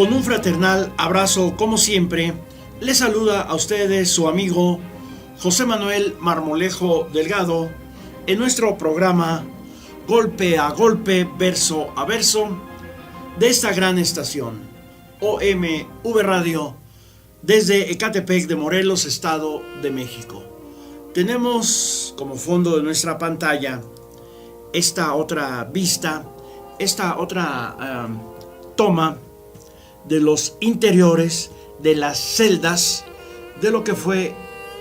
Con un fraternal abrazo, como siempre, les saluda a ustedes su amigo José Manuel Marmolejo Delgado en nuestro programa Golpe a Golpe, Verso a Verso de esta gran estación, OMV Radio, desde Ecatepec de Morelos, Estado de México. Tenemos como fondo de nuestra pantalla esta otra vista, esta otra toma de los interiores de las celdas de lo que fue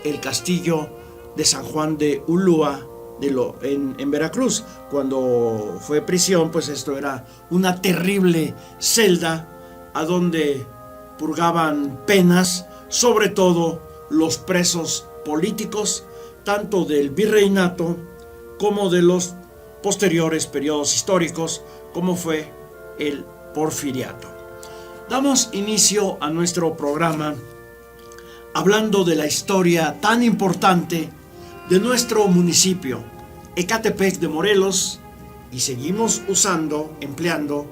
el castillo de San Juan de Ulúa en Veracruz. Cuando fue prisión, pues esto era una terrible celda a donde purgaban penas, sobre todo los presos políticos, tanto del virreinato como de los posteriores periodos históricos, como fue el porfiriato. Damos inicio a nuestro programa hablando de la historia tan importante de nuestro municipio, Ecatepec de Morelos, y seguimos empleando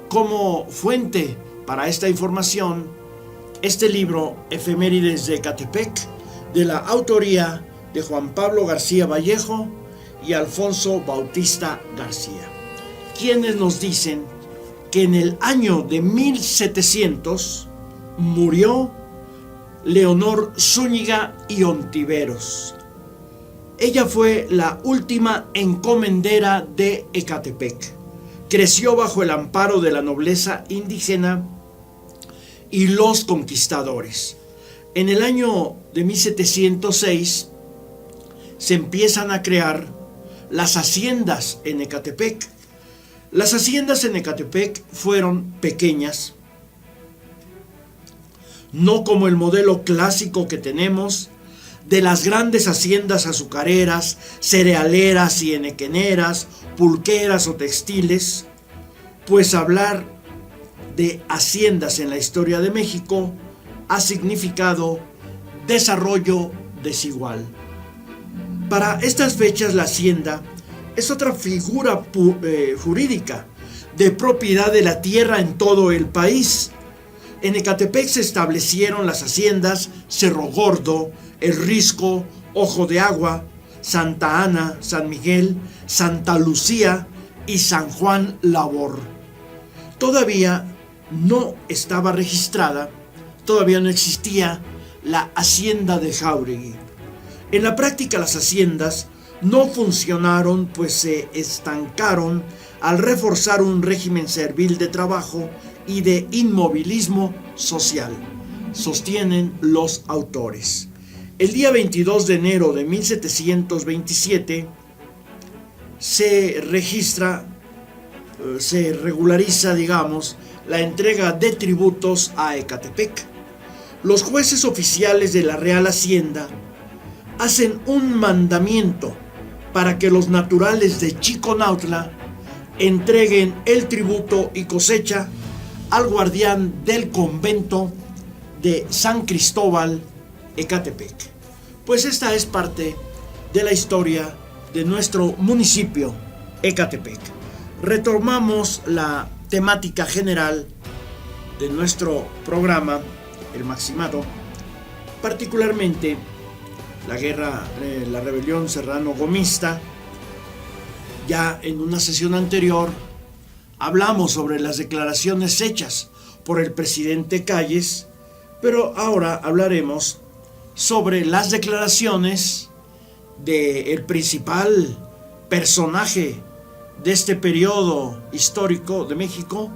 como fuente para esta información este libro Efemérides de Ecatepec, de la autoría de Juan Pablo García Vallejo y Alfonso Bautista García, quienes nos dicen que en el año de 1700 murió Leonor Zúñiga y Ontiveros. Ella fue la última encomendera de Ecatepec. Creció bajo el amparo de la nobleza indígena y los conquistadores. En el año de 1706 se empiezan a crear las haciendas en Ecatepec. Las haciendas en Ecatepec fueron pequeñas, no como el modelo clásico que tenemos de las grandes haciendas azucareras, cerealeras y enequeneras, pulqueras o textiles, pues hablar de haciendas en la historia de México ha significado desarrollo desigual. Para estas fechas la hacienda es otra figura jurídica de propiedad de la tierra en todo el país. En Ecatepec se establecieron las haciendas Cerro Gordo, El Risco, Ojo de Agua, Santa Ana, San Miguel, Santa Lucía y San Juan Labor. Todavía no estaba registrada, todavía no existía la hacienda de Jáuregui. En la práctica las haciendas no funcionaron, pues se estancaron al reforzar un régimen servil de trabajo y de inmovilismo social, sostienen los autores. El día 22 de enero de 1727 se regulariza, la entrega de tributos a Ecatepec. Los jueces oficiales de la Real Hacienda hacen un mandamiento para que los naturales de Chiconautla entreguen el tributo y cosecha al guardián del convento de San Cristóbal, Ecatepec. Pues esta es parte de la historia de nuestro municipio, Ecatepec. Retomamos la temática general de nuestro programa, el Maximado, particularmente la rebelión serrano-gomista. Ya en una sesión anterior hablamos sobre las declaraciones hechas por el presidente Calles, pero ahora hablaremos sobre las declaraciones del principal personaje de este periodo histórico de México,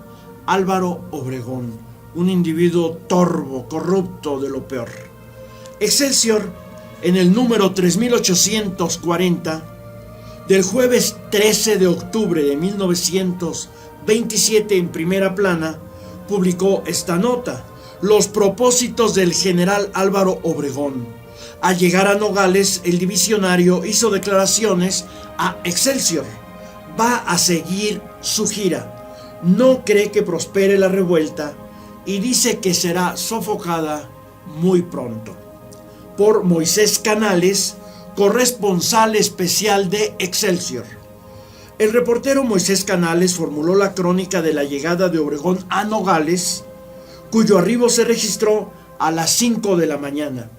Álvaro Obregón, un individuo torvo, corrupto, de lo peor. Excelsior, en el número 3840 del jueves 13 de octubre de 1927, en primera plana, publicó esta nota: los propósitos del general Álvaro Obregón. Al llegar a Nogales, el divisionario hizo declaraciones a Excelsior. Va a seguir su gira. No cree que prospere la revuelta y dice que será sofocada muy pronto. Por Moisés Canales, corresponsal especial de Excelsior. El reportero Moisés Canales formuló la crónica de la llegada de Obregón a Nogales cuyo arribo se registró a las 5 de la mañana.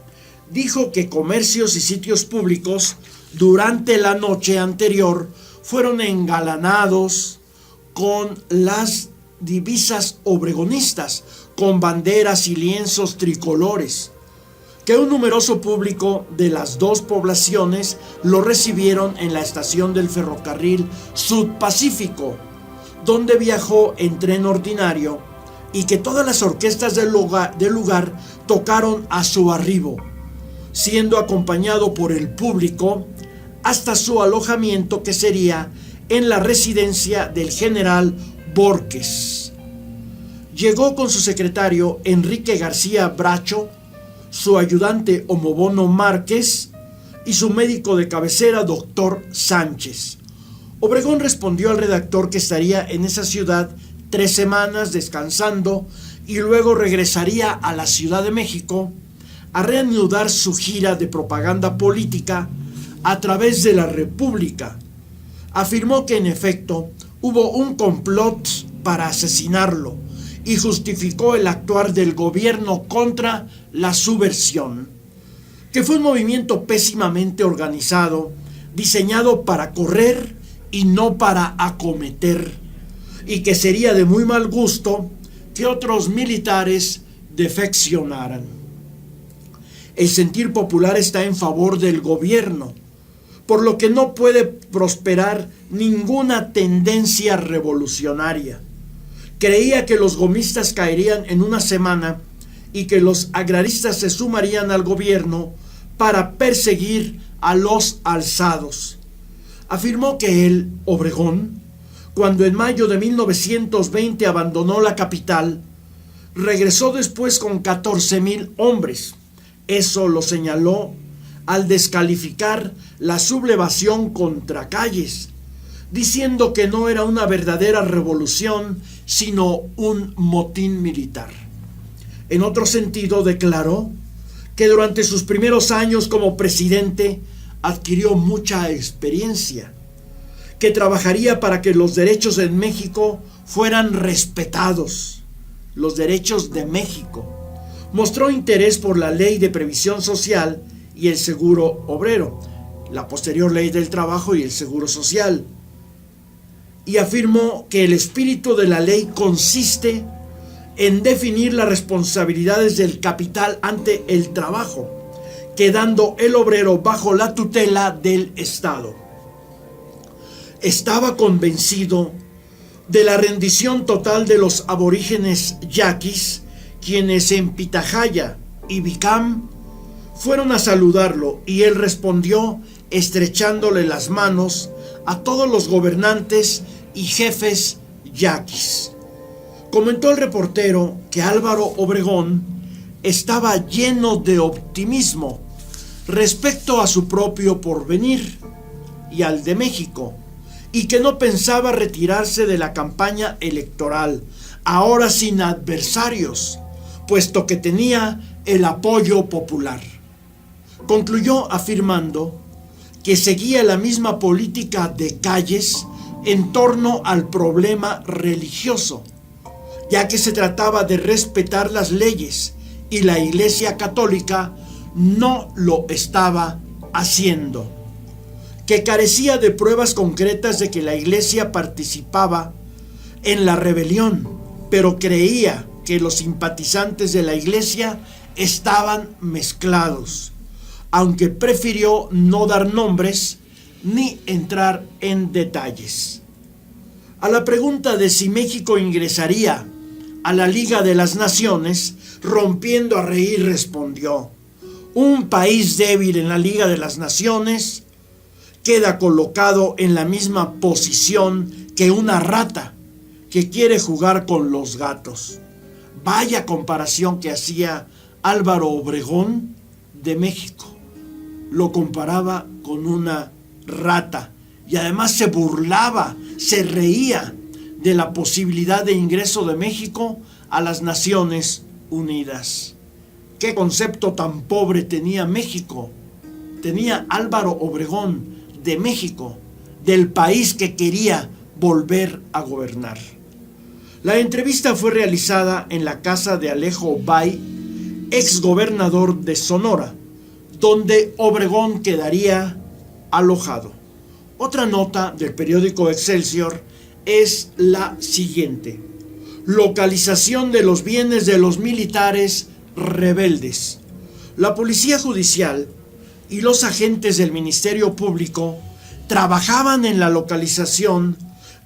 Dijo que comercios y sitios públicos durante la noche anterior fueron engalanados con las divisas obregonistas, con banderas y lienzos tricolores, que un numeroso público de las dos poblaciones lo recibieron en la estación del ferrocarril Sud-Pacífico, donde viajó en tren ordinario, y que todas las orquestas del lugar tocaron a su arribo, siendo acompañado por el público hasta su alojamiento, que sería en la residencia del general Borges. Llegó con su secretario Enrique García Bracho, su ayudante Homobono Márquez y su médico de cabecera, doctor Sánchez. Obregón respondió al redactor que estaría en esa ciudad 3 semanas descansando y luego regresaría a la Ciudad de México a reanudar su gira de propaganda política a través de la República. Afirmó que en efecto hubo un complot para asesinarlo y justificó el actuar del gobierno contra la subversión, que fue un movimiento pésimamente organizado, diseñado para correr y no para acometer, y que sería de muy mal gusto que otros militares defeccionaran. El sentir popular está en favor del gobierno, por lo que no puede prosperar ninguna tendencia revolucionaria. Creía que los gomistas caerían en una semana y que los agraristas se sumarían al gobierno para perseguir a los alzados. Afirmó que él, Obregón, cuando en mayo de 1920 abandonó la capital, regresó después con 14,000 hombres. Eso lo señaló al descalificar la sublevación contra Calles, diciendo que no era una verdadera revolución, sino un motín militar. En otro sentido, declaró que durante sus primeros años como presidente adquirió mucha experiencia, que trabajaría para que los derechos en México fueran respetados, los derechos de México. Mostró interés por la Ley de Previsión Social y el Seguro Obrero, la posterior Ley del Trabajo y el Seguro Social, y afirmó que el espíritu de la ley consiste en definir las responsabilidades del capital ante el trabajo, quedando el obrero bajo la tutela del Estado. Estaba convencido de la rendición total de los aborígenes yaquis, quienes en Pitahaya y Bicam fueron a saludarlo, y él respondió estrechándole las manos a todos los gobernantes y jefes yaquis. Comentó el reportero que Álvaro Obregón estaba lleno de optimismo respecto a su propio porvenir y al de México, y que no pensaba retirarse de la campaña electoral, ahora sin adversarios, puesto que tenía el apoyo popular. Concluyó afirmando que seguía la misma política de Calles en torno al problema religioso, ya que se trataba de respetar las leyes y la Iglesia Católica no lo estaba haciendo, que carecía de pruebas concretas de que la Iglesia participaba en la rebelión, pero creía que los simpatizantes de la Iglesia estaban mezclados, aunque prefirió no dar nombres ni entrar en detalles. A la pregunta de si México ingresaría a la Liga de las Naciones, rompiendo a reír, respondió: un país débil en la Liga de las Naciones queda colocado en la misma posición que una rata que quiere jugar con los gatos. Vaya comparación que hacía Álvaro Obregón de México. Lo comparaba con una rata y además se burlaba, se reía de la posibilidad de ingreso de México a las Naciones Unidas. ¿Qué concepto tan pobre tenía México? Tenía Álvaro Obregón de México, del país que quería volver a gobernar. La entrevista fue realizada en la casa de Alejo Bay, ex gobernador de Sonora, donde Obregón quedaría alojado. Otra nota del periódico Excelsior es la siguiente: localización de los bienes de los militares rebeldes. La policía judicial y los agentes del Ministerio Público trabajaban en la localización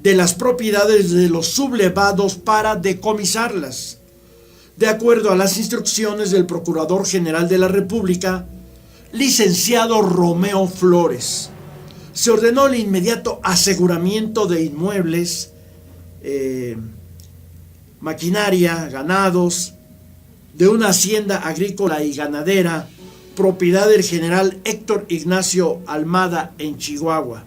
de las propiedades de los sublevados para decomisarlas. De acuerdo a las instrucciones del Procurador General de la República, licenciado Romeo Flores, se ordenó el inmediato aseguramiento de inmuebles, maquinaria, ganados, de una hacienda agrícola y ganadera, propiedad del general Héctor Ignacio Almada en Chihuahua.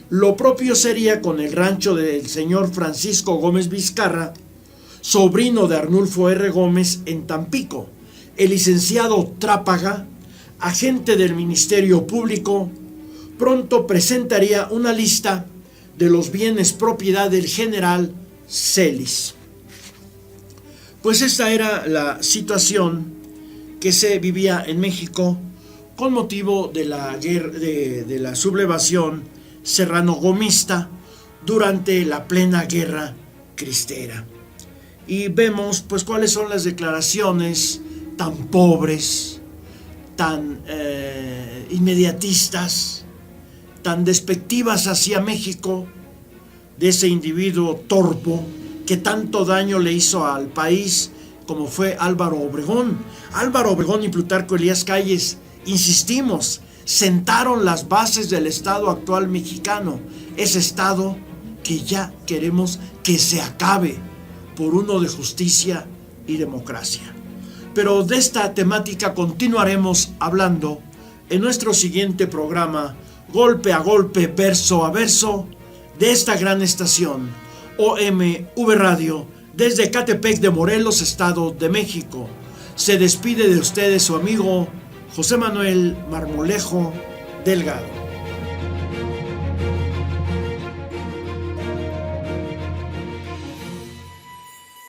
Lo propio sería con el rancho del señor Francisco Gómez Vizcarra, sobrino de Arnulfo R. Gómez, en Tampico. El licenciado Trápaga, agente del Ministerio Público, pronto presentaría una lista de los bienes propiedad del general Celis. Pues esta era la situación que se vivía en México con motivo de la guerra, de la sublevación serrano-gomista durante la plena guerra cristera. Y vemos pues cuáles son las declaraciones tan pobres, tan inmediatistas, tan despectivas hacia México, de ese individuo torpo que tanto daño le hizo al país, como fue Álvaro Obregón. Álvaro Obregón y Plutarco Elías Calles, insistimos, sentaron las bases del Estado actual mexicano, ese Estado que ya queremos que se acabe por uno de justicia y democracia. Pero de esta temática continuaremos hablando en nuestro siguiente programa, Golpe a Golpe, Verso a Verso, de esta gran estación, OMV Radio, desde Catepec de Morelos, Estado de México. Se despide de ustedes su amigo José Manuel Marmolejo Delgado.